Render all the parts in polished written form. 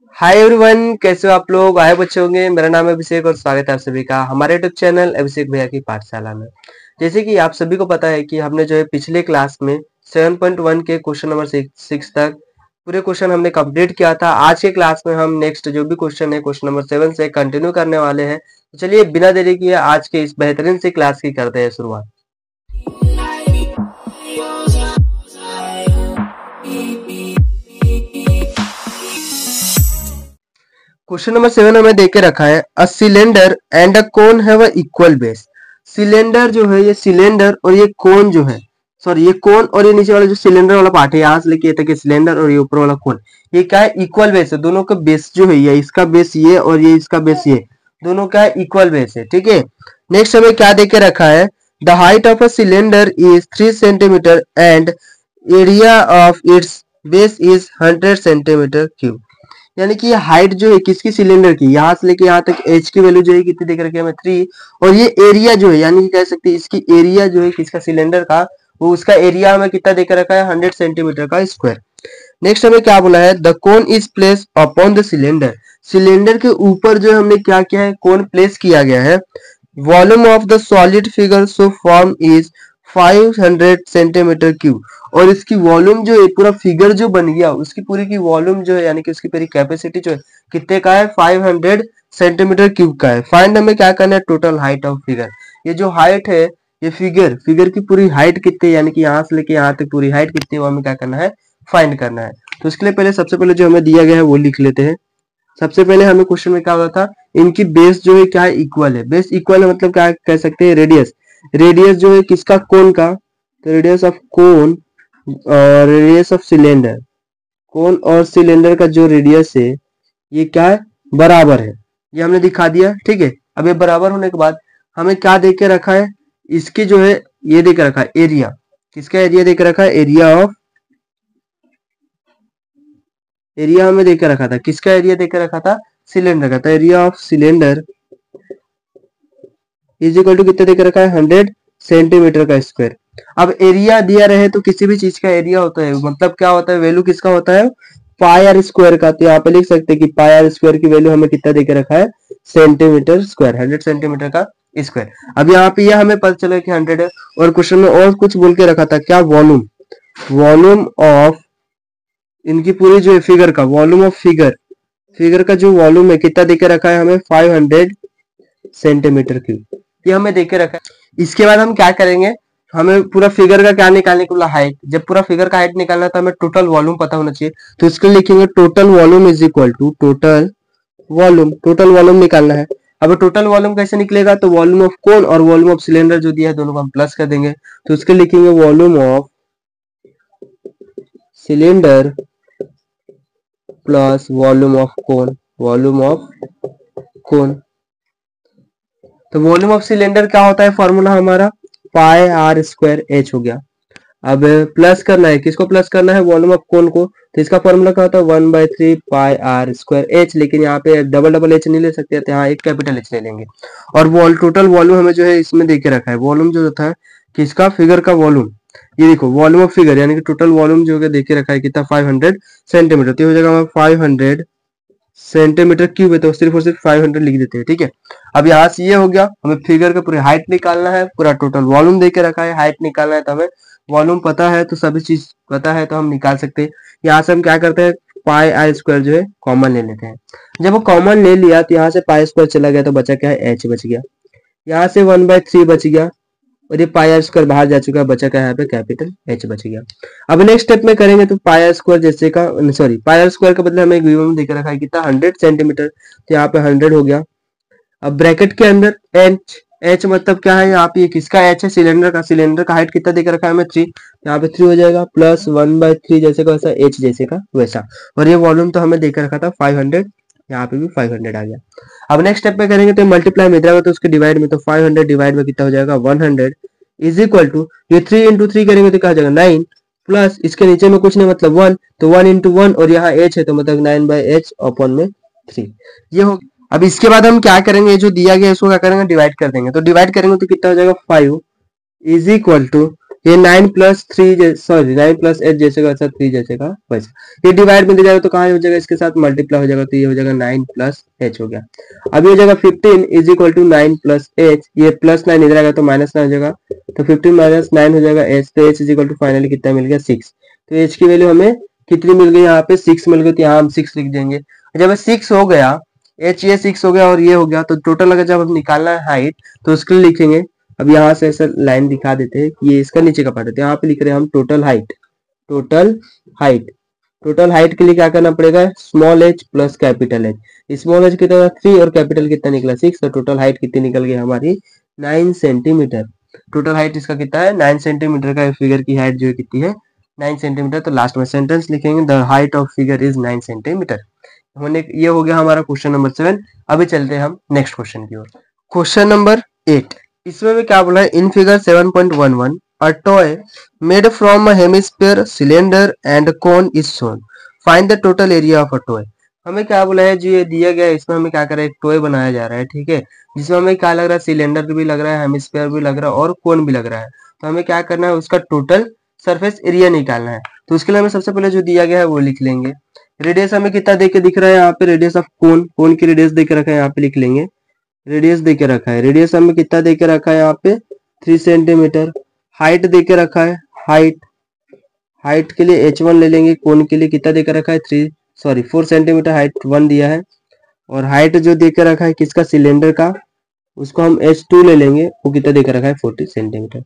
Hi everyone, कैसे हो आप लोग। आए बच्चे होंगे। मेरा नाम है अभिषेक और स्वागत है आप सभी का हमारे यूट्यूब चैनल अभिषेक भैया की पाठशाला में। जैसे कि आप सभी को पता है कि हमने जो है पिछले क्लास में 7.1 के क्वेश्चन नंबर 6 तक पूरे क्वेश्चन हमने कंप्लीट किया था। आज के क्लास में हम नेक्स्ट जो भी क्वेश्चन है क्वेश्चन नंबर 7 से कंटिन्यू करने वाले हैं। तो चलिए बिना देरी किए आज के इस बेहतरीन सी क्लास की करते हैं शुरुआत। क्वेश्चन नंबर 7 हमें देके रखा है a cylinder and a cone have a equal base. Cylinder जो है, ये सिलेंडर और ये कोन जो है, सॉरी ये कोन और ये नीचे वाला जो सिलेंडर वाला पार्ट है यहाँ से लेके ये तक सिलेंडर और ये ऊपर वाला कोन, ये क्या है, इक्वल बेस है। दोनों का बेस जो है ये इसका बेस ये और ये इसका बेस ये, दोनों का इक्वल बेस है। ठीक है, नेक्स्ट हमें क्या देके रखा है, the height of a cylinder is 3 centimetre and area of its base is 100 centimetre cube. यानी कि ये हाइट जो है किसकी, सिलेंडर की, यहाँ से लेके यहाँ तक एच की वैल्यू जो है कितनी देख रखी है हमें 3, और ये एरिया जो है यानी कि कह सकते हैं इसकी एरिया जो है किसका, सिलेंडर का, वो उसका एरिया हमें कितना देकर रखा है 100 सेंटीमीटर का स्क्वायर। नेक्स्ट हमें क्या बोला है, the cone is place upon the cylinder. Cylinder के ऊपर जो हमने क्या किया है, कोन प्लेस किया गया है। Volume of the solid figure so form is 500 centimetre cube, और इसकी वॉल्यूम जो है पूरा फिगर जो बन गया उसकी पूरी की वॉल्यूम जो है यानी कि उसकी पूरी कैपेसिटी जो है कितने का है, 500 सेंटीमीटर क्यूब का है। फाइंड हमें क्या करना है, टोटल हाइट ऑफ फिगर। ये जो हाइट है, ये फिगर की पूरी हाइट कितनी है, यानी कि यहाँ से लेके यहाँ तक पूरी हाइट कितनी है वो हमें क्या करना है, फाइंड करना है। तो इसके लिए पहले सबसे पहले जो हमें दिया गया है वो लिख लेते हैं। सबसे पहले हमें क्वेश्चन में क्या होता था, इनकी बेस जो है क्या है, इक्वल है। बेस इक्वल है मतलब क्या कह सकते हैं, रेडियस। रेडियस जो है किसका, कोन का, तो रेडियस ऑफ कोन और रेडियस ऑफ सिलेंडर, कोन और सिलेंडर का जो रेडियस है ये क्या है, बराबर है। ये हमने दिखा दिया। ठीक है, अब ये बराबर होने के बाद हमें क्या दे के रखा है, इसकी जो है ये दे के रखा है एरिया। किसका एरिया दे के रखा है, एरिया हमें देकर रखा था। किसका एरिया देकर रखा था, सिलेंडर का। तो area of cylinder is equal to कितना देकर रखा है, 100 सेंटीमीटर का स्क्वायर। अब एरिया दिया रहे तो किसी भी चीज का एरिया होता है, मतलब क्या होता है, वैल्यू किसका होता है, पाई आर स्क्वायर का। तो यहाँ पे लिख सकते हैं कि पाई आर स्क्वायर की वैल्यू हमें कितना देकर रखा है, सेंटीमीटर स्क्वायर, 100 सेंटीमीटर का स्क्वायर। अब यहाँ पे यह हमें पता चला कि 100 है, और क्वेश्चन में और कुछ बोल के रखा था, क्या, वॉल्यूम ऑफ इनकी पूरी जो है फिगर का, वॉल्यूम ऑफ फिगर का जो वॉल्यूम है कितना देके रखा है हमें, 500 सेंटीमीटर क्यूब, ये हमें देके रखा है। इसके बाद हम क्या करेंगे, हमें पूरा फिगर का क्या निकालने को बोला, हाइट। जब पूरा फिगर का हाइट निकालना तो हमें टोटल वॉल्यूम पता होना चाहिए। तो इसके लिए लिखेंगे total volume is equal to total volume निकालना है। अब टोटल वॉल्यूम कैसे निकलेगा, तो वॉल्यूम ऑफ कोन और वॉल्यूम ऑफ सिलेंडर जो दिया है दोनों को हम प्लस कर देंगे। तो इसके लिखेंगे volume of cylinder plus volume of cone. तो वॉल्यूम ऑफ सिलेंडर क्या होता है, फॉर्मूला हमारा पाई आर स्क्वायर एच हो गया। अब प्लस करना है, किसको प्लस करना है, वॉल्यूम ऑफ कोन को। तो इसका फॉर्मूला क्या होता है, 1/3 पाई आर स्क्वायर एच। लेकिन यहाँ पे डबल एच नहीं ले सकते, तो यहाँ एक कैपिटल एच ले लेंगे। और टोटल वॉल्यूम हमें जो है इसमें देके रखा है, वॉल्यूम जो था किसका, फिगर का वॉल्यूम। ये देखो वॉल्यूम ऑफ फिगर यानी कि टोटल वॉल्यूम जो है देके रखा है कितना, 500 सेंटीमीटर। तो हो जाएगा 500 सेंटीमीटर क्यूब है, तो सिर्फ और सिर्फ 500 लिख देते हैं। ठीक है, अब यहाँ से ये हो गया, हमें फिगर का पूरी हाइट निकालना है, पूरा टोटल वॉल्यूम देके रखा है, हाइट निकालना है। तो हमें वॉल्यूम पता है तो सभी चीज पता है तो हम निकाल सकते हैं। यहाँ से हम क्या करते हैं, पाई आर स्क्वायर जो है कॉमन ले लेते हैं। जब वो कॉमन ले लिया तो यहाँ से पाई स्क्वायर चला गया तो बचा क्या है, एच बच गया। यहाँ से 1/3 बच गया, और ये पाई आर स्क्वायर बाहर जा चुका है, बचा क्या है यहाँ पे, कैपिटल एच बच गया। अब नेक्स्ट स्टेप में करेंगे तो पाई आर स्क्वायर जैसे का, सॉरी पाई आर स्क्वायर के बदले हमें एक गिवन देकर रखा है कितना, 100 सेंटीमीटर। तो यहाँ पे 100 हो गया। अब ब्रैकेट के अंदर एच मतलब क्या है, यहाँ पे किसका एच है, सिलेंडर का हाइट कितना देकर रखा है हमें, 3। यहाँ पे 3 हो जाएगा, प्लस 1/3 जैसे का वैसा, एच जैसे का वैसा। और ये वॉल्यूम तो हमें देकर रखा था 500, यहाँ पे भी 500 आ गया। अब नेक्स्ट स्टेप में करेंगे तो मल्टीप्लाई में इधर तो उसके डिवाइड में, तो 500 डिवाइड में कितना हो जाएगा, 100 इज इक्वल टू, ये 3 इंटू 3 करेंगे तो क्या हो जाएगा, 9, प्लस इसके नीचे में कुछ नहीं मतलब 1, तो 1 इंटू 1, और यहाँ एच है तो मतलब 9/h अपॉन में 3, ये हो। अब इसके बाद हम क्या करेंगे, जो दिया गया इसको क्या करेंगे, डिवाइड कर देंगे। तो डिवाइड करेंगे तो कितना हो जाएगा, 5 इज इक्वल टू ये 9+3 सॉरी 9+8 जैसे का वैसा 3 जैसे का वैसा। ये डिवाइड में दे जाएगा तो कहाँ हो जाएगा, इसके साथ मल्टीप्लाई हो जाएगा तो ये हो जाएगा 9+h हो गया। अब ये हो जाएगा 15 इज इक्वल टू 9+h, ये +9 इधर आएगा तो -9 हो जाएगा, तो 15 - 9 हो जाएगा h, तो h is equal to finally कितना मिल गया 6। तो h की वैल्यू हमें कितनी मिल गई, यहाँ पे 6 मिल गई, तो यहाँ हम 6 लिख देंगे। जब 6 हो गया, h ये 6 हो गया और ये हो गया, तो टोटल अगर जब हम निकालना है हाइट तो उसके लिए लिखेंगे। अब यहाँ से ऐसा लाइन दिखा देते हैं कि ये इसका नीचे का पार्ट है, तो यहाँ पे लिख रहे हैं हम total height. Total height, total height के लिए क्या करना पड़ेगा, small h plus capital h। Small h कितना 3 और कैपिटल कितना निकला 6, तो टोटल हाइट कितनी निकल गई हमारी 9 सेंटीमीटर। टोटल हाइट इसका कितना है 9 सेंटीमीटर का, फिगर की हाइट जो है कितनी है 9 सेंटीमीटर। तो लास्ट में सेंटेंस लिखेंगे the height of figure is 9 centimetre. होने ये हो गया हमारा क्वेश्चन नंबर 7। अभी चलते हैं हम नेक्स्ट क्वेश्चन की ओर। क्वेश्चन नंबर 8, इसमें भी क्या बोला है, in figure 7.11 a toy made from a hemisphere cylinder and cone is shown, find the total area of a toy. हमें क्या बोला है, जो ये दिया गया है इसमें हमें क्या कर रहा है, एक टॉय बनाया जा रहा है, ठीक है, जिसमें हमें क्या लग रहा है, सिलेंडर भी लग रहा है, हेमिस्फीयर भी लग रहा है और कोन भी लग रहा है। तो हमें क्या करना है, उसका टोटल सरफेस एरिया निकालना है। तो उसके लिए हमें सबसे पहले जो दिया गया है वो लिख लेंगे। रेडियस हमें कितना देके दिख रहा है, यहाँ पे रेडियस ऑफ कोन, कोन की रेडियस देके रखा है, यहाँ पे लिख लेंगे रेडियस देके रखा है। रेडियस हमें कितना देके रखा है, यहाँ पे 3 सेंटीमीटर। हाइट देके रखा है, हाइट के लिए h1 ले लेंगे, कोन के लिए कितना देके रखा है 4 सेंटीमीटर हाइट 1 दिया है। और हाइट जो देके रखा है किसका, सिलेंडर का, उसको हम h2 ले लेंगे, वो कितना देके रखा है 40 सेंटीमीटर।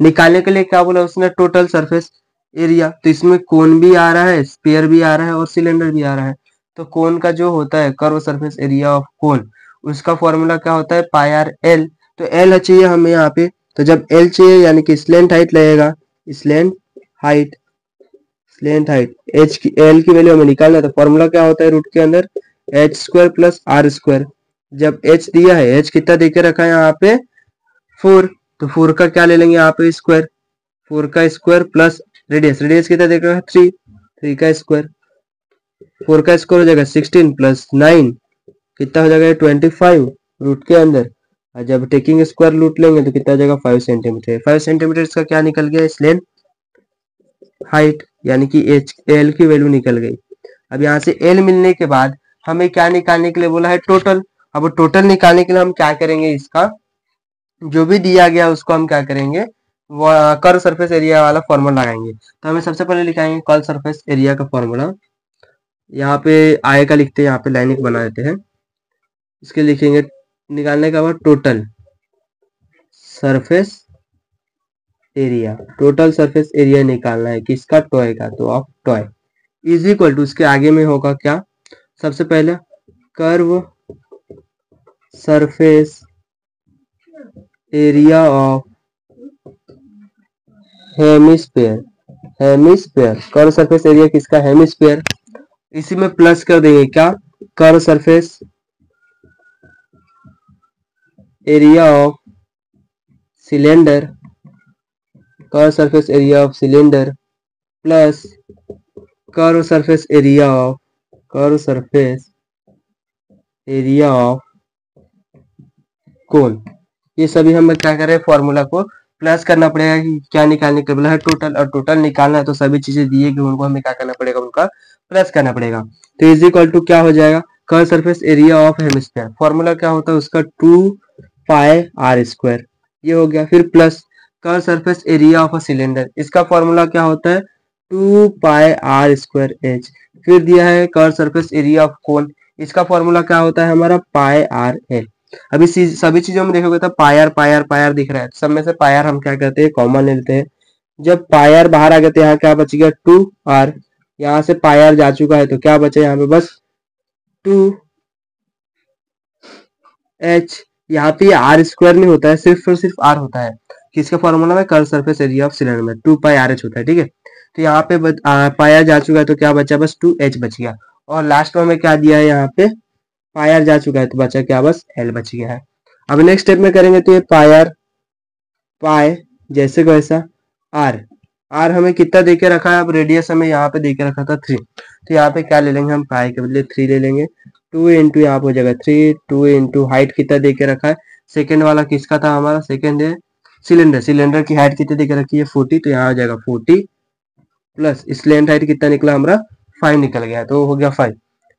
निकालने के लिए क्या बोला उसने, टोटल सरफेस एरिया। तो इसमें कोन भी आ रहा है, स्फीयर भी आ रहा है और सिलेंडर भी आ रहा है। तो कोन का जो होता है कर्व सरफेस एरिया ऑफ कोन, उसका फॉर्मूला क्या होता है πr_l। तो l चाहिए हमें यहाँ पे, तो जब l चाहिए यानी कि स्लैंट हाइट लगेगा, स्लैंट हाइट h की l की वैल्यू हमें निकालना है। तो फॉर्मूला क्या होता है रूट के अंदर h² + r²। जब h दिया है, h कितना देके रखा है यहाँ पे 4, तो 4 का क्या ले लेंगे यहाँ पे स्क्वायर, 4 का स्क्वायर प्लस रेडियस कितना देख रहा है 3 का स्क्वायर, 4 का स्क्वायर हो जाएगा 16 + 9 कितना हो जाएगा 25 रूट के अंदर। और जब टेकिंग स्क्वायर रूट लेंगे तो कितना हो जाएगा 5 सेंटीमीटर। 5 सेंटीमीटर इसका क्या निकल गया, स्लैंट हाइट, यानी कि एल की वैल्यू निकल गई। अब यहाँ से एल मिलने के बाद हमें क्या निकालने के लिए बोला है, टोटल। अब टोटल निकालने के लिए हम क्या करेंगे, इसका जो भी दिया गया उसको हम क्या करेंगे, कर्व सरफेस एरिया वाला फॉर्मूला लगाएंगे। तो हमें सबसे पहले लिखाएंगे कर्व सरफेस एरिया का फॉर्मूला। यहाँ पे आय का लिखते हैं, यहाँ पे लाइन एक बना देते हैं, इसके लिखेंगे निकालने का बाद total surface area. Total surface area निकालना है किसका, टॉय का, तो of toy is equal to, उसके आगे में होगा क्या, सबसे पहले curve surface area of hemisphere. Curve surface area किसका, हेमिस्फीयर। इसी में प्लस कर देंगे क्या, curve surface area of cylinder, curve surface area of cylinder plus curve surface area of cone. ये सभी हम क्या कर रहे हैं, फॉर्मूला को प्लस करना पड़ेगा कि क्या निकालने के बोला है, टोटल। और टोटल निकालना है तो सभी चीजें दिए गए उनको हमें क्या करना पड़ेगा, उनका प्लस करना पड़ेगा। तो इज इक्वल टू क्या हो जाएगा, curve surface area of hemisphere, formula क्या होता है उसका 2πr², ये हो गया। फिर plus curve surface area of a cylinder, इसका फॉर्मूला क्या होता है 2πr²h। फिर दिया है कर्व सरफेस एरिया ऑफ कोन, इसका फॉर्मूला क्या होता है हमारा πr_l। अभी सभी चीजों में देखोगे तो पायर दिख रहा है, सब में से पायर हम क्या करते हैं, कॉमन लेते हैं। जब पायर बाहर आ गया तो यहाँ क्या बच गया 2r, यहाँ से पायर जा चुका है तो क्या बचा यहाँ पे बस 2h। यहाँ पे r² नहीं होता है, सिर्फ और सिर्फ r होता है, किसके फॉर्मूला में, curve surface area of cylinder में 2πrh होता है, ठीक है। तो यहाँ पे पायर जा चुका है तो क्या बचा, बस 2h बच गया। और लास्ट में हमें क्या दिया है, यहाँ पे पायर जा चुका है तो बचा क्या, बस l बच गया है। अब नेक्स्ट स्टेप में करेंगे तो ये पाय जैसे को ऐसा r हमें कितना देके रखा है, अब रेडियस हमें यहाँ पे देके रखा था 3, तो यहाँ पे क्या ले लेंगे हम, पाई के बदले 3 ले लेंगे। 2 इंटू यहाँ पे हो जाएगा 3, 2 इंटू हाइट कितना देके रखा है, सेकेंड वाला किसका था हमारा, सेकेंड है सिलेंडर की हाइट कितनी देकर रखी है 40, तो यहाँ आ जाएगा 40 प्लस स्लैंट हाइट कितना निकला हमारा 5 निकल गया, तो हो गया 5।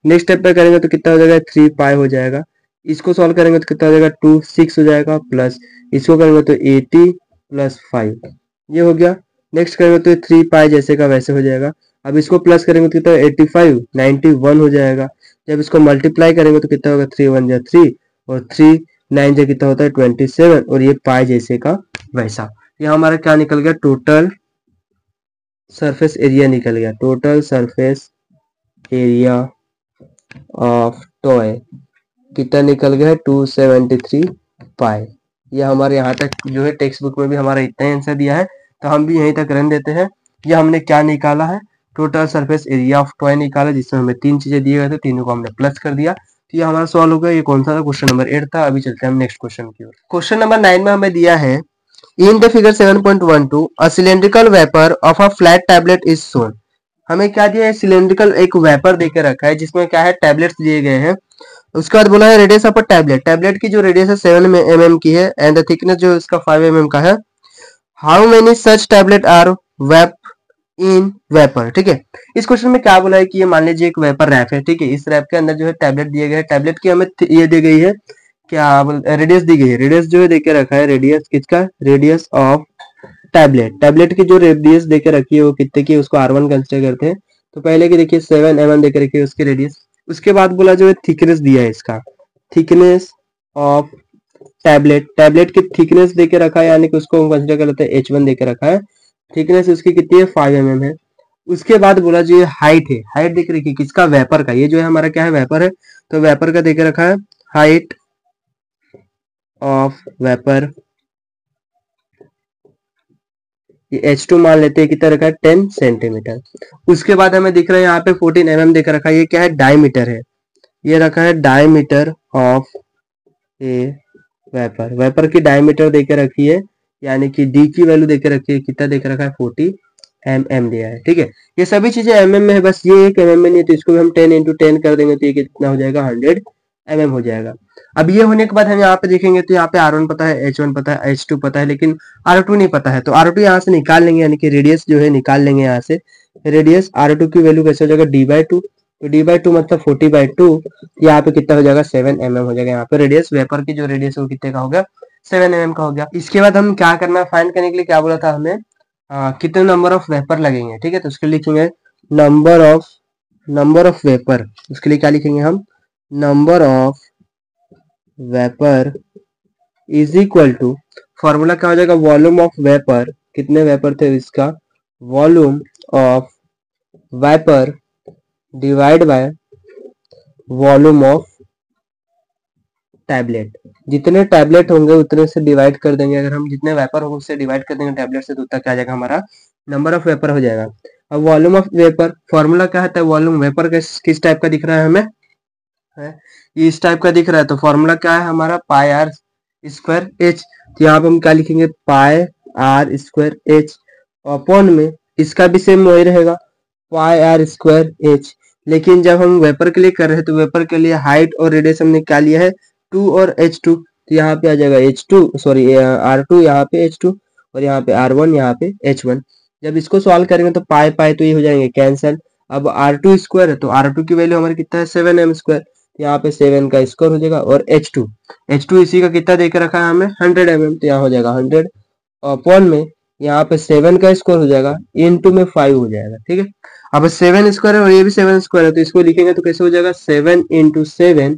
नेक्स्ट स्टेप पे करेंगे तो कितना हो जाएगा 3 पाई हो जाएगा। इसको सॉल्व करेंगे तो कितना हो जाएगा 2 6 हो जाएगा, प्लस इसको करेंगे तो 80 प्लस 5 ये हो गया। नेक्स्ट करेंगे तो 3 पाई जैसे का वैसे हो जाएगा। अब इसको प्लस करेंगे तो कितना 85 91 हो जाएगा। जब इसको मल्टीप्लाई करेंगे तो कितना होगा 3 1 जा 3 और 3 9 जा कितना होता है 27 और ये पाई जैसे का वैसा। ये हमारा क्या निकल गया टोटल सरफेस एरिया निकल गया। Total surface area of toy कितना निकल गया है 273 पाई। ये हमारे यहाँ तक जो है टेक्स्ट बुक में भी हमारा इतना आंसर दिया है, तो हम भी यहीं तक रन देते हैं। ये हमने क्या निकाला है total surface area of toy निकाला, जिसमें हमें 3 चीजें दिए गए थे, तीनों को हमने प्लस कर दिया। तो ये हमारा सॉल्व हो गया। ये कौन सा था क्वेश्चन नंबर 8 था। अभी चलते हैं हम नेक्स्ट क्वेश्चन की ओर। क्वेश्चन नंबर 9 में हमें दिया है इन the figure 7.12 a cylindrical vapour of a flat tablet is shown. हमें क्या दिया है सिलेंड्रिकल एक वेपर देकर रखा है जिसमें क्या है टैबलेट्स दिए गए हैं। उसके बाद बोला है रेडियस ऑफ अ टैबलेट की जो रेडियस है 7 mm की है एंड द थिकनेस जो इसका 5 mm का है। How many such tablet are vape in vapour. ठीक है, इस क्वेश्चन में क्या बोला है कि ये मान लीजिए एक वेपर रैप है। ठीक है, इस रैप के अंदर जो है टैबलेट दिए गए हैं। टैबलेट की हमें ये दी गई है क्या रेडियस दी गई है। रेडियस जो है देके रखा है रेडियस किसका रेडियस ऑफ टैबलेट की जो रेडियस देके रखी है वो कितने की उसको R1 कंसिडर करते हैं। तो पहले की देखिए 7 mm देके रखी है उसकी रेडियस। उसके बाद बोला जो है थिकनेस दिया है इसका थिकनेस ऑफ टैबलेट की थिकनेस देके रखा है, यानी कि उसको हम कंसिडर कर लेते हैं H1 देके रखा है। थिकनेस उसकी कितनी है 5 mm है। उसके बाद बोला जो ये हाइट है, हाइट देख रखी है किसका वेपर का। ये जो है हमारा क्या है वेपर है, तो वेपर का देके रखा है हाइट ऑफ वेपर ये H2 मान लेते हैं कितना रखा है 10 सेंटीमीटर। उसके बाद हमें दिख रहा है यहाँ पे 14 mm देकर रखा है। ये क्या है डायमीटर है, ये रखा है डायमीटर ऑफ ए वेपर की डायमीटर देकर रखी है, यानी कि डी की वैल्यू देकर रखी है कितना देकर रखा है 40 mm दिया है। ठीक है, ये सभी चीजें mm में है, बस ये एक mm में नहीं है, तो इसको भी हम 10 into 10 कर देंगे तो ये कितना हो जाएगा 100 mm हो जाएगा। अब ये होने के बाद हम यहाँ पे देखेंगे तो यहाँ पे R1 पता है, H1 पता है, H2 पता है, लेकिन R2 नहीं पता है। तो R2 यहाँ से निकाल लेंगे, यानी कि रेडियस जो है निकाल लेंगे यहाँ से। रेडियस R2 की वैल्यू कैसे हो जाएगा D/2, तो D/2 मतलब 40/2, यहाँ पे कितना हो जाएगा 7 mm हो जाएगा। यहाँ पे रेडियस वेपर की जो रेडियस है वो कितने का हो गया 7 mm का हो गया। इसके बाद हम क्या करना है फाइंड करने के लिए क्या बोला था हमें कितने नंबर ऑफ वेपर लगेंगे। ठीक है, तो उसके लिए लिखेंगे नंबर ऑफ वेपर। उसके लिए क्या लिखेंगे हम number of wafer is equal to formula क्या हो जाएगा वॉल्यूम ऑफ वेपर। कितने वेपर थे इसका volume of wafer divide by volume of tablet. जितने टैबलेट होंगे उतने से डिवाइड कर देंगे। अगर हम जितने वेपर होंगे उससे डिवाइड कर देंगे टैबलेट से, तो उतना क्या आ जाएगा हमारा नंबर ऑफ वेपर हो जाएगा। अब वॉल्यूम ऑफ वेपर फॉर्मूला क्या है वॉल्यूम वेपर किस टाइप का दिख रहा है हमें ये इस टाइप का दिख रहा है। तो फॉर्मूला क्या है हमारा पाई आर स्क्वायर एच। तो यहाँ पे हम क्या लिखेंगे पाई आर स्क्वायर एच अपॉन में इसका भी सेम वही रहेगा पाई आर स्क्वायर एच। लेकिन जब हम वेपर के लिए कर रहे हैं तो वेपर के लिए हाइट और रेडियस हमने क्या लिया है 2 और H2, तो यहाँ पे आ जाएगा H2 सॉरी R2 यहाँ पे H2 और यहाँ पे R1 यहाँ पे H1। जब इसको सॉल्व करेंगे तो पाई पाई तो ये हो जाएंगे कैंसिल। अब R2 स्क्वायर है तो R2 की वैल्यू हमारी कितना है 7m स्क्वायर, यहाँ पे 7 का स्क्वायर हो जाएगा और H2 इसी का कितना देकर रखा है हमें 100 mm, तो यहाँ हो जाएगा 100 अपॉन में यहाँ पे 7 का स्क्वायर हो जाएगा इनटू में 5 हो जाएगा। ठीक है, अब 7 स्क्वायर है और ये भी 7 स्क्वायर है, तो इसको लिखेंगे तो कैसे हो जाएगा 7 into 7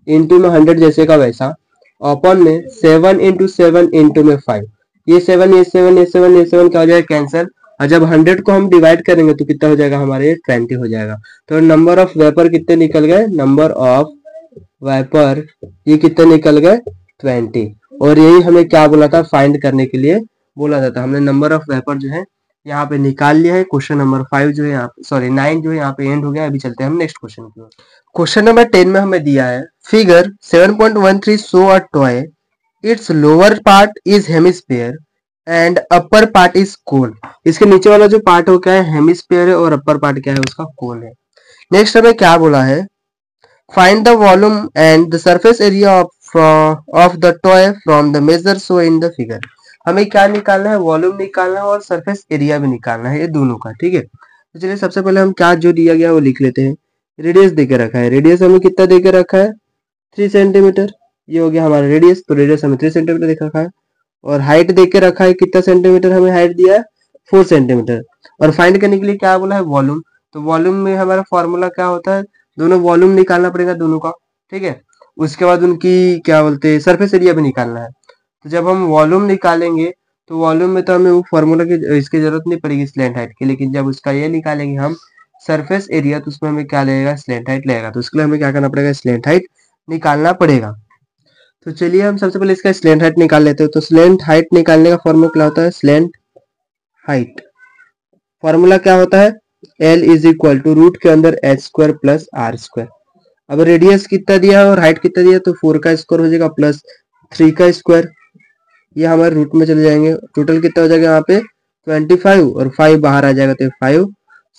इंटू में 100 जैसे का वैसा अपॉन में 7 into 7 इंटू में 5। ये 7 ये 7 ये 7 ये 7 क्या हो जाएगा कैंसिल, और जब 100 को हम डिवाइड करेंगे तो कितना हो जाएगा हमारे 20 हो जाएगा। तो नंबर ऑफ वेपर कितने निकल गए नंबर ऑफ वेपर ये कितने निकल गए 20। और यही हमें क्या बोला था फाइंड करने के लिए बोला था। हमने नंबर ऑफ वेपर जो है यहाँ पे निकाल लिया है। क्वेश्चन नंबर 5 जो है यहाँ सॉरी 9 जो है यहाँ पे एंड हो गया। अभी चलते हैं हम नेक्स्ट क्वेश्चन की ओर। क्वेश्चन नंबर 10 में हमें दिया है figure 7.13 show a toy its lower part is hemisphere and upper part is cone. इसके नीचे वाला जो पार्ट हो क्या है हेमिस्फीयर है और अपर पार्ट क्या है उसका कोन है। नेक्स्ट हमें क्या बोला है find the volume and the surface area of the toy from the major show in the figure. हमें क्या निकालना है, वॉल्यूम निकालना है और सरफेस एरिया भी निकालना है, ये दोनों का। ठीक है, तो चलिए सबसे पहले हम क्या जो दिया गया है वो लिख लेते हैं। रेडियस देके रखा है, रेडियस हमें कितना देके रखा है, 3 सेंटीमीटर। ये हो गया हमारा रेडियस, तो रेडियस हमें 3 सेंटीमीटर देख रखा है। और हाइट देके रखा है, कितना सेंटीमीटर हमें हाइट दिया है, 4 सेंटीमीटर। और फाइंड करने के लिए क्या बोला है, वॉल्यूम। तो वॉल्यूम में हमारा फॉर्मूला क्या होता है, दोनों वॉल्यूम निकालना पड़ेगा दोनों का। ठीक है, उसके बाद उनकी क्या बोलते हैं, सरफेस एरिया भी निकालना है। तो जब हम वॉल्यूम निकालेंगे तो वॉल्यूम में तो हमें वो फॉर्मूला की इसकी जरूरत नहीं पड़ेगी स्लैंट हाइट की, लेकिन जब उसका ये निकालेंगे हम सरफेस एरिया, तो उसमें हमें क्या लगेगा, स्लैंट हाइट लगेगा। तो उसके लिए हमें क्या करना पड़ेगा, स्लैंट हाइट निकालना पड़ेगा। तो चलिए हम सबसे पहले इसका स्लैंट हाइट निकाल लेते हैं। तो स्लैंट हाइट निकालने का फॉर्मूला क्या होता है, स्लैंट हाइट फॉर्मूला क्या होता है, L is equal to root के अंदर h square plus R square. अब रेडियस कितना दिया है और हाइट कितना दिया है, तो 4 का स्क्वायर हो जाएगा प्लस 3 का स्क्वायर, ये हमारे रूट में चले जाएंगे। टोटल कितना हो जाएगा यहाँ पे 25 और 5 बाहर आ जाएगा, तो 5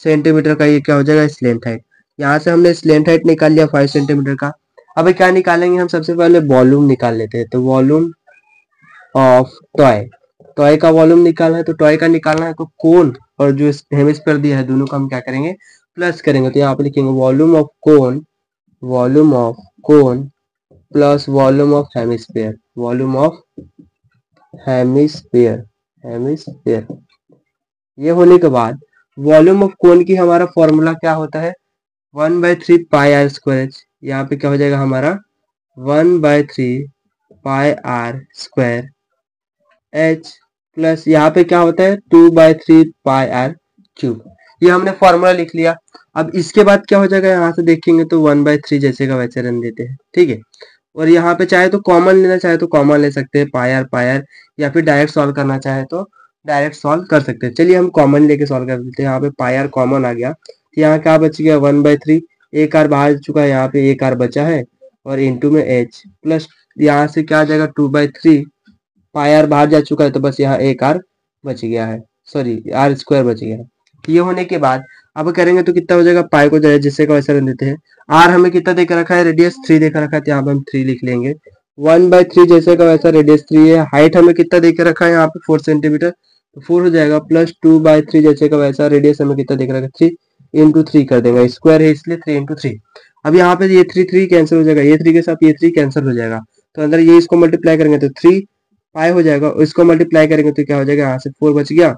सेंटीमीटर का ये क्या हो जाएगा, स्लैंट हाइट। यहाँ से हमने स्लैंट हाइट निकाल लिया 5 सेंटीमीटर का। अब क्या निकालेंगे हम, सबसे पहले वॉल्यूम निकाल लेते हैं। तो वॉल्यूम ऑफ टॉय, टॉय का वॉल्यूम निकालना है, तो टॉय का निकालना है तो कोन और जो हेमिस्फीयर दिया है दोनों का हम क्या करेंगे, प्लस करेंगे। तो यहाँ पे लिखेंगे volume of cone, volume of cone plus volume of hemisphere, volume of hemisphere, hemisphere. ये होने के बाद वॉल्यूम ऑफ कोन की हमारा फॉर्मूला क्या होता है, 1/3 पाई आर स्क्वायर एच। यहाँ पे क्या हो जाएगा हमारा 1/3 पाई आर स्क्वायर एच प्लस यहाँ पे क्या होता है 2/3 पाई आर क्यूब। ये हमने फॉर्मूला लिख लिया। अब इसके बाद क्या हो जाएगा, यहाँ से देखेंगे तो 1/3 जैसे का वैसे रन देते हैं। ठीक है, और यहाँ पे चाहे तो कॉमन लेना चाहे तो कॉमन ले सकते हैं, पाई आर, या फिर डायरेक्ट सॉल्व करना चाहे तो डायरेक्ट सॉल्व कर सकते हैं। चलिए हम कॉमन लेके सॉल्व कर देते हैं। यहाँ पे पाई आर कॉमन आ गया, तो यहाँ क्या बच गया 1/3, एक आर बाहर चुका है, यहाँ पे एक आर बचा है, और इंटू में एच प्लस यहाँ से क्या आ जाएगा 2/3 पाई आर बाहर जा चुका है, तो बस यहाँ एक आर बच गया है, सॉरी आर स्क्वायर बच गया है। ये होने के बाद अब करेंगे तो कितना हो जाएगा, पाई को जिससे का वैसा रख देते हैं। आर हमें कितना देकर रखा है, रेडियस 3 देकर रखा है, तो यहाँ पे हम 3 लिख लेंगे। 1/3 जैसे का वैसा रेडियस 3 है, हाइट हमें कितना देकर रखा है यहाँ पे 4 सेंटीमीटर, तो 4 हो जाएगा प्लस 2/3 जैसे का वैसा रेडियस हमें कितना देकर रखा है 3 इंटू 3 कर देंगे, स्क्वायर है इसलिए 3 इंटू 3। अब यहाँ पे ये 3 कैंसिल हो जाएगा, ये 3 के साथ ये 3 कैंसिल हो जाएगा, तो अंदर ये इसको मल्टीप्लाई करेंगे तो 3 पाई हो जाएगा, इसको मल्टीप्लाई करेंगे तो क्या हो जाएगा, यहाँ से 4 बच गया,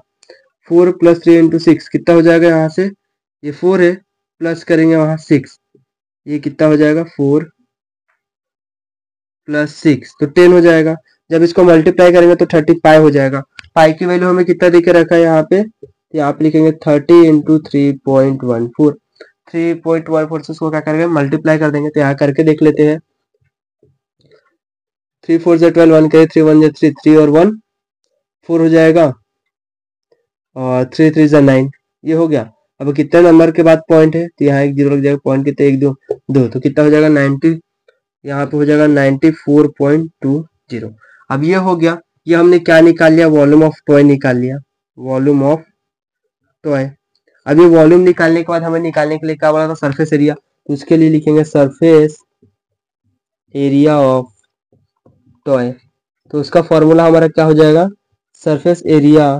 4 प्लस 3 इंटू 6 कितना हो जाएगा, यहाँ से ये 4 है प्लस करेंगे वहां 6, ये कितना हो जाएगा 4 प्लस 6 तो 10 हो जाएगा। जब इसको मल्टीप्लाई करेंगे तो 30 पाई हो जाएगा। पाई की वैल्यू हमें कितना देके रखा है यहाँ पे, यहाँ पे लिखेंगे 30 इंटू 3.14, 3.14 से इसको क्या करेंगे मल्टीप्लाई कर देंगे। तो यहाँ करके देख लेते हैं, 3 4 से 12, 1 करे 3 1 3, 3 और 1 4 हो जाएगा, और 3 3 जा 9, ये हो गया। अब कितने नंबर के बाद पॉइंट है, तो यहाँ एक जीरो लग जाएगा, पॉइंट कितने 1 2 2, तो कितना हो जाएगा 90, यहाँ पे हो जाएगा 94.20। अब ये हो गया, ये हमने क्या निकाल लिया, वॉल्यूम ऑफ टॉय निकाल लिया, वॉल्यूम ऑफ टॉय। अब ये वॉल्यूम निकालने के बाद हमें निकालने के लिए क्या बोला था, सरफेस एरिया। तो उसके लिए लिखेंगे सरफेस एरिया ऑफ टॉय। तो उसका फॉर्मूला हमारा क्या हो जाएगा, surface area,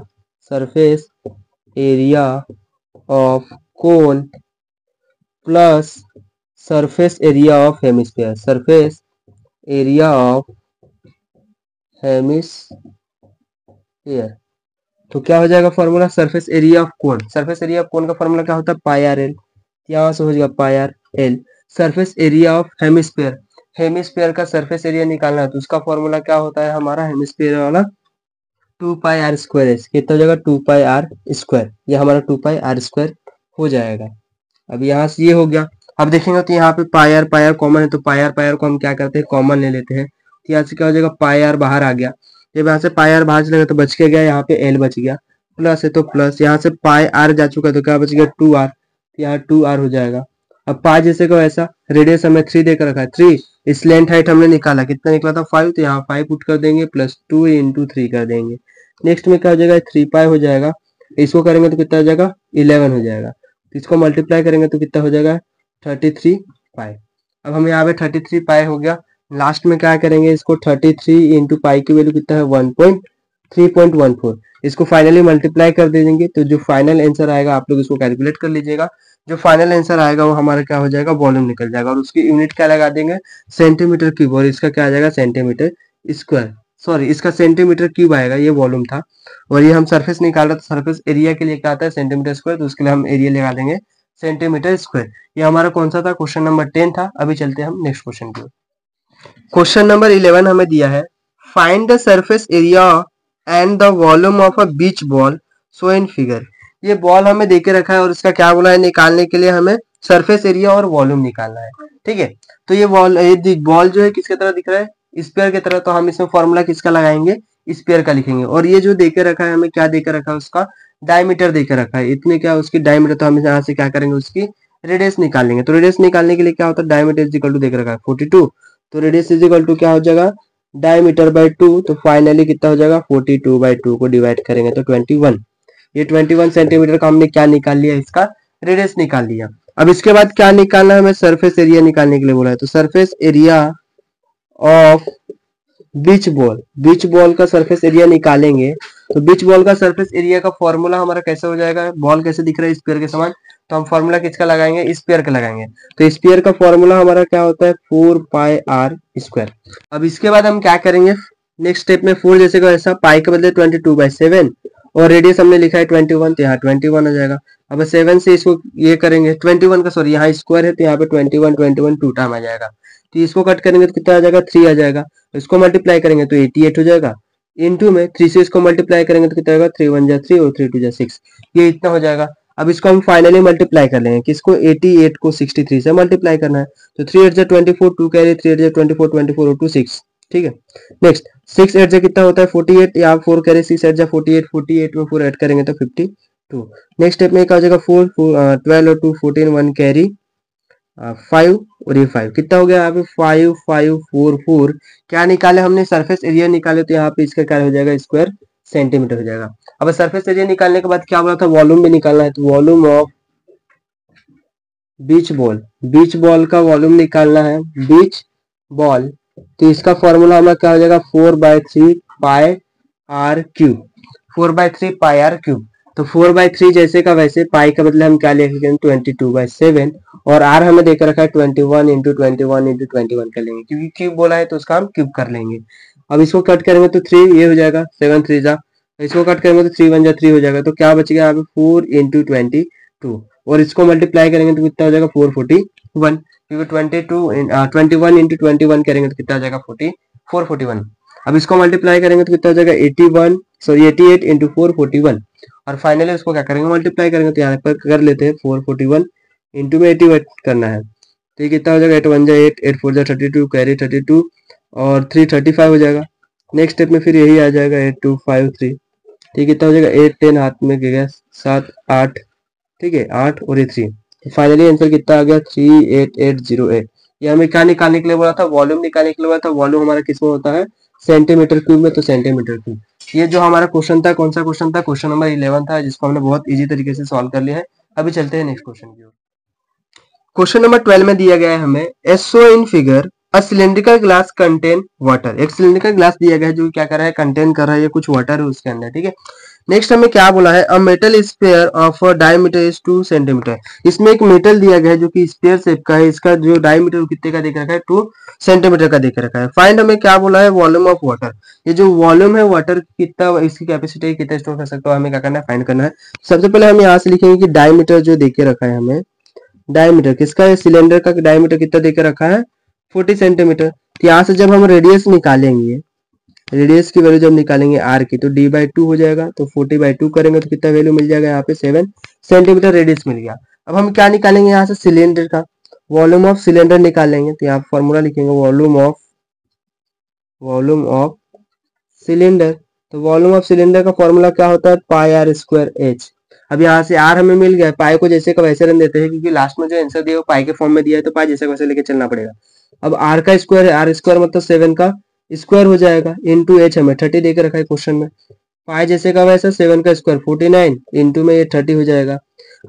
surface area of cone plus surface area of hemisphere, surface area of hemisphere. तो क्या हो जाएगा formula, surface area of cone, surface area of कोन का फॉर्मूला क्या होता है पाई आर एल, यहाँ से हो जाएगा pi r l. Surface area of hemisphere, hemisphere का सरफेस एरिया निकालना है, तो उसका फॉर्मूला क्या होता है हमारा हेमिस्फीयर वाला 2 पाई आर स्क्वायर एस, कितना हो जाएगा 2 पाई आर स्क्वायर, ये हमारा 2 पाई आर स्क्वायर हो जाएगा। अब यहाँ से ये हो गया। अब देखेंगे तो यहाँ पे पाई आर कॉमन है, तो पाई आर को हम क्या करते हैं कॉमन ले लेते हैं। तो यहाँ से क्या हो जाएगा पाई आर बाहर आ गया, जब यहाँ से पाई आर बाहर चलेगा तो बच के गया, यहाँ पे एल बच गया, प्लस है तो प्लस, यहाँ से पाई आर जा चुका है तो क्या बच गया 2 आर, यहाँ 2 आर हो जाएगा। अब पाई जैसे को ऐसा, रेडियस हमें 3 देकर रखा है 3, इस लेंथ हाइट हमने निकाला, कितना निकला था 5, तो यहाँ 5 पुट कर देंगे प्लस 2 इंटू 3 कर देंगे। नेक्स्ट में क्या हो जाएगा 3 पाई हो जाएगा, इसको करेंगे तो कितना हो जाएगा 11 हो जाएगा, तो इसको मल्टीप्लाई करेंगे तो कितना हो जाएगा 33 पाई। अब हम यहाँ पे 33 पाई हो गया, लास्ट में क्या करेंगे इसको 33 इंटू पाई की वैल्यू कितना है 3.14। इसको फाइनली मल्टीप्लाई कर दे देंगे तो जो फाइनल आंसर आएगा आप लोग इसको कैलकुलेट कर लीजिएगा। जो फाइनल आंसर आएगा वो हमारा क्या हो जाएगा, वॉल्यूम निकल जाएगा। और उसकी यूनिट क्या लगा देंगे, सेंटीमीटर क्यूब। और इसका क्या आ जाएगा, सेंटीमीटर स्क्वायर। सॉरी, इसका सेंटीमीटर क्यूब आएगा, ये वॉल्यूम था। और ये हम सरफेस निकाल रहे, तो सरफेस एरिया के लिए क्या आता है, सेंटीमीटर स्क्वायर। तो उसके लिए हम एरिया लगा देंगे सेंटीमीटर स्क्वायर। ये हमारा कौन सा था, क्वेश्चन नंबर 10 था। अभी चलते हैं हम नेक्स्ट क्वेश्चन की ओर। क्वेश्चन नंबर 11 हमें दिया है, find the surface area and the volume of a beach ball so in figure. ये बॉल हमें देके रखा है और इसका क्या बोला है, निकालने के लिए हमें सरफेस एरिया और वॉल्यूम निकालना है। ठीक है, तो ये बॉल जो है किसके तरह दिख रहा है, स्पेयर की तरह। तो हम इसमें फॉर्मूला किसका लगाएंगे, स्पेयर का लिखेंगे। और ये जो देके रखा है, हमें क्या देके रखा है, उसका डायमीटर देके रखा है। इतने क्या उसकी डायमीटर, तो हम यहाँ से क्या करेंगे, उसकी रेडियस निकाल लेंगे। तो रेडियस निकालने के लिए क्या होता है, डायमीटर इज इक्वल टू देके रखा है 42। तो रेडियस इज इक्वल टू क्या हो जाएगा, डायमीटर बाय 2। तो फाइनली कितना हो जाएगा, 42/2 को डिवाइड करेंगे तो 21। ये 21 सेंटीमीटर का हमने क्या निकाल लिया, इसका रेडियस निकाल लिया। अब इसके बाद क्या निकालना है, हमें सरफेस एरिया निकालने के लिए बोला है। तो surface area of beach ball का सरफेस एरिया निकालेंगे। तो बीच बॉल का सरफेस एरिया का फॉर्मूला हमारा कैसे हो जाएगा, बॉल कैसे दिख रहा है, स्फीयर के समान। तो हम फॉर्मूला किसका लगाएंगे, स्फीयर का लगाएंगे। तो स्फीयर का फॉर्मूला हमारा क्या होता है, 4πr²। अब इसके बाद हम क्या करेंगे, नेक्स्ट स्टेप में 4 जैसे का वैसा, पाई के बदले 22/7 और रेडियस हमने लिखा है 21, तो यहाँ 21 आ जाएगा। अब 7 से इसको ये करेंगे 21 का, सॉरी यहाँ स्क्वायर है तो यहाँ पे 21 2 टाइम आ जाएगा। तो इसको कट करेंगे तो कितना आ जाएगा, 3 आ जाएगा। इसको मल्टीप्लाई करेंगे तो 88 हो जाएगा। इनटू में 3 से इसको मल्टीप्लाई करेंगे तो कितना आएगा, 3 1 जा 3 और 3 2 जा 6, ये इतना हो जाएगा। अब इसको हम फाइनली मल्टीप्लाई कर लेंगे, किसको, 88 को 63 से मल्टीप्लाई करना है। तो 3 8 जा 24, 2 कैरी 3 8 जा 24, 24 और 2 6। ठीक है, नेक्स्ट 6 8 जा कितना होता है 48, यहाँ 4 कैरी 6 8 जा 48, 48 में 4 ऐड करेंगे तो 52। नेक्स्ट स्टेप में क्या हो जाएगा, 4 12 और 2 14, 1 कैरी 5 और ये 5 कितना हो गया यहाँ पे, 5 5 4 4। क्या निकाले हमने, सरफेस एरिया निकाले। तो यहाँ पे इसका क्या हो जाएगा, स्क्वायर सेंटीमीटर हो जाएगा। अब सरफेस एरिया निकालने के बाद क्या बोला था, वॉल्यूम भी निकालना है। तो वॉल्यूम ऑफ बीच बॉल का वॉल्यूम निकालना है, बीच बॉल। तो इसका फॉर्मूला हमारा क्या हो जाएगा, 4/3πr³। 4/3πr³। तो 4/3 जैसे का वैसे, पाई का बदले हम क्या लिखेंगे, 22/7। और आर हमें देकर रखा है 21 × 21 × 21 कर लेंगे, क्योंकि क्यूब बोला है तो उसका हम क्यूब कर लेंगे। अब इसको कट करेंगे तो 3 ये हो जाएगा, 7 3 जा। इसको कट करेंगे तो 3 1 जा 3 हो जाएगा। तो क्या बच गया यहाँ पे, 4 × 22। और इसको मल्टीप्लाई करेंगे तो कितना हो जाएगा, 441। क्योंकि 21 × 21 करेंगे तो कितना आ जाएगा, 441। अब इसको मल्टीप्लाई करेंगे तो कितना हो जाएगा, 88 × 441। और फाइनली उसको क्या करेंगे, मल्टीप्लाई करेंगे। तो यहाँ पर कर लेते हैं 441 इंटू में 88 करना है। तो ये कितना हो जाएगा, 8 1 जा 8, 8 4 जा 32, कैरी 32 और 3 35 हो जाएगा। नेक्स्ट स्टेप में फिर यही आ जाएगा 8 2 5 3। ठीक, कितना हो जाएगा, 8 10 हाथ में गया 7 8। ठीक है, 8 और ये 3। फाइनली आंसर कितना आ गया, 38808। ये हमें क्या निकालने के लिए बोला था, वॉल्यूम निकालने के लिए बोला था। वॉल्यूम हमारा किसमें होता है, सेंटीमीटर क्यूब में। तो सेंटीमीटर क्यूब। ये जो हमारा क्वेश्चन था, कौन सा क्वेश्चन था, क्वेश्चन नंबर 11 था, जिसको हमने बहुत इजी तरीके से सॉल्व कर लिया है। अभी चलते हैं नेक्स्ट क्वेश्चन की ओर। क्वेश्चन नंबर 12 में दिया गया है हमें, as show in figure a cylindrical glass contain water. एक सिलिंड्रिकल ग्लास दिया गया है जो क्या कर रहा है, कंटेन कर रहा है, ये कुछ वाटर है उसके अंदर। ठीक है, नेक्स्ट हमें क्या बोला है, a metal sphere of diameter is 2 centimetre. इसमें एक मेटल दिया गया है जो कि स्फीयर शेप का है, इसका जो डायमीटर कितने का देख रखा है, 2 सेंटीमीटर का देख रखा है। फाइंड हमें क्या बोला है, वॉल्यूम ऑफ वाटर। ये जो वॉल्यूम है वाटर कितना, इसकी कैपेसिटी कितना स्टोर कर सकता है, हमें क्या करना है, फाइंड करना है। सबसे पहले हम यहाँ से लिखेंगे कि डायमीटर जो देके रखा है हमें, डायमीटर किसका है, सिलेंडर का डायमीटर कितना देके रखा है, 40 सेंटीमीटर। तो यहाँ से जब हम रेडियस निकालेंगे, रेडियस की वैल्यू जब निकालेंगे आर की, तो d/2 हो जाएगा। तो 40/2 करेंगे तो कितना वैल्यू मिल जाएगा, यहाँ पे 7 सेंटीमीटर रेडियस मिल गया। अब हम क्या निकालेंगे, यहाँ से सिलेंडर का वॉल्यूम ऑफ सिलेंडर निकालेंगे। तो यहाँ फॉर्मूला लिखेंगे, वॉल्यूम ऑफ सिलेंडर। तो वॉल्यूम ऑफ सिलेंडर का फॉर्मूला क्या होता है, πr²h। अब यहाँ से आर हमें मिल गया, पाई को जैसे का वैसे रन देते हैं, क्योंकि लास्ट में जो आंसर दिया वो पाई के फॉर्म में दिया है, तो पाई जैसे का वैसे लेके चलना पड़ेगा। अब आर का स्क्वायर है, आर स्क्वायर मतलब 7 का स्क्वायर हो जाएगा, इंटू एच हमें 30 देकर रखा है क्वेश्चन में। पाई जैसे का वैसा 7 का स्क्वायर 49 इंटू में ये 30 हो जाएगा।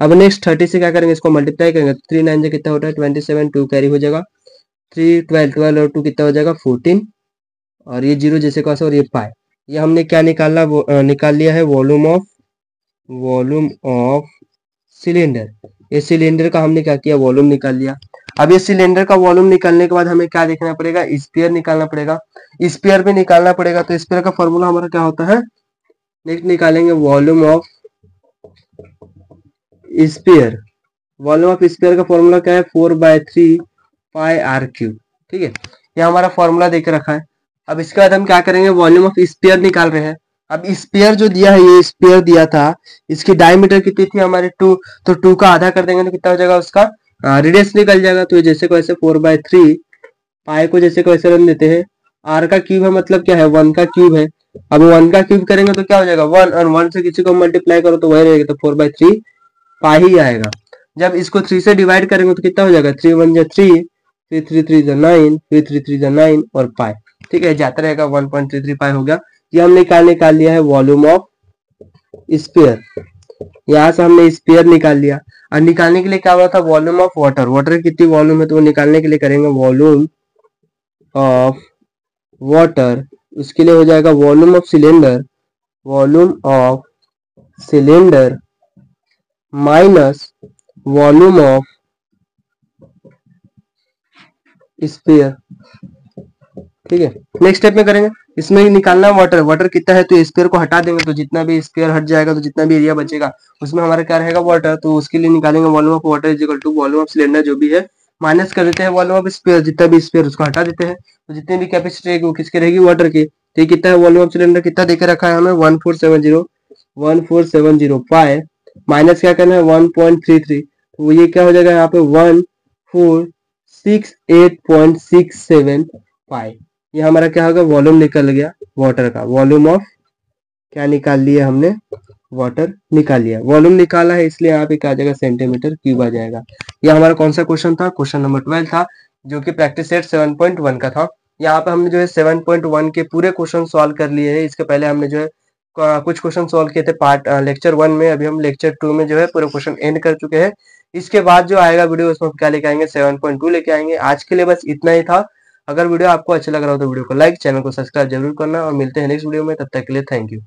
अब नेक्स्ट 30 से क्या करेंगे, इसको मल्टीप्लाई करेंगे। 3 9 से कितना होता है, 27, 2 कैरी हो जाएगा, 3 12 12 और 2 कितना हो जाएगा, 14। और ये 0 जैसे का और ये पाई ये हमने क्या निकाल लिया है, वॉल्यूम ऑफ सिलेंडर। ये सिलेंडर का हमने क्या किया, वॉल्यूम निकाल लिया। अब ये सिलेंडर का वॉल्यूम निकालने के बाद हमें क्या देखना पड़ेगा, स्फीयर निकालना पड़ेगा। स्फीयर भी निकालना पड़ेगा, तो स्फीयर का फॉर्मूला हमारा क्या होता है, नेक्स्ट निकालेंगे volume of sphere. Volume of sphere का फॉर्मूला क्या है, 4/3 पाई आर क्यूब। ठीक है, ये हमारा फॉर्मूला देके रखा है। अब इसके बाद हम क्या करेंगे, वॉल्यूम ऑफ स्फीयर निकाल रहे हैं। अब स्फीयर जो दिया है, ये स्फीयर दिया था, इसकी डायमीटर कितनी थी हमारे 2, तो 2 का आधा कर देंगे तो कितना हो जाएगा, उसका रेडियस निकल जाएगा। तो जैसे को ऐसे 4/3 पाई को जैसे को ऐसे रन देते हैं, आर का क्यूब है मतलब क्या है, 1 का क्यूब है। अब 1 का क्यूब करेंगे तो क्या हो जाएगा 1, और 1 से किसी को मल्टीप्लाई करो तो वही रहेगा, तो 4/3 पाई ही आएगा। जब इसको 3 से डिवाइड करेंगे तो कितना हो जाएगा, 3 1 जा 3, 3 3 3 जा 9, फिर 3 3 जा 9 और पाई। ठीक है, जाता रहेगा, 1.33 पाई हो गया। ये हमने निकाल लिया है वॉल्यूम ऑफ स्फीयर। यहाँ से हमने स्फीयर निकाल लिया। और निकालने के लिए क्या हुआ था, वॉल्यूम ऑफ वाटर। वाटर की कितनी वॉल्यूम है, तो वो निकालने के लिए करेंगे वॉल्यूम ऑफ वाटर। उसके लिए हो जाएगा volume of cylinder, volume of cylinder minus volume of sphere. ठीक है, नेक्स्ट स्टेप में करेंगे, इसमें निकालना वाटर। वाटर कितना है, तो स्फीयर को हटा देंगे तो जितना भी स्फीयर हट जाएगा, तो जितना भी एरिया बचेगा उसमें हमारा क्या रहेगा, वाटर। तो उसके लिए निकालेंगे volume of water is equal to volume of cylinder जो भी है, माइनस कर देते हैं वॉल्यूम ऑफ स्फीयर, जितना भी स्फीयर उसको हटा देते हैं, तो जितनी भी कैपेसिटी रहेगी वो किसकी रहेगी, वाटर की। तो कितना है वॉल्यूम ऑफ सिलेंडर, कितना देकर रखा है हमें, 1470 पाई, माइनस क्या करना है 1.33, तो ये क्या हो जाएगा यहाँ पे 1468.67 पाई। ये हमारा क्या होगा, वॉल्यूम निकल गया वाटर का। वॉल्यूम ऑफ क्या निकाल लिया हमने, वाटर निकाल लिया। वॉल्यूम निकाला है इसलिए यहाँ पे क्या आ जाएगा, सेंटीमीटर क्यूब आ जाएगा। ये हमारा कौन सा क्वेश्चन था, क्वेश्चन नंबर 12 था, जो कि प्रैक्टिस सेट 7.1 का था। यहाँ पे हमने जो है 7.1 के पूरे क्वेश्चन सॉल्व कर लिए हैं। इसके पहले हमने जो है कुछ क्वेश्चन सॉल्व किए थे पार्ट लेक्चर 1 में। अभी हम लेक्चर 2 में जो है पूरे क्वेश्चन एंड कर चुके हैं। इसके बाद जो आएगा वीडियो उसमें क्या लेके आएंगे, 7.2 लेके आएंगे। आज के लिए बस इतना ही था। अगर वीडियो आपको अच्छा लग रहा हो तो वीडियो को लाइक, चैनल को सब्सक्राइब जरूर करना, और मिलते हैं नेक्स्ट वीडियो में। तब तक के लिए थैंक यू।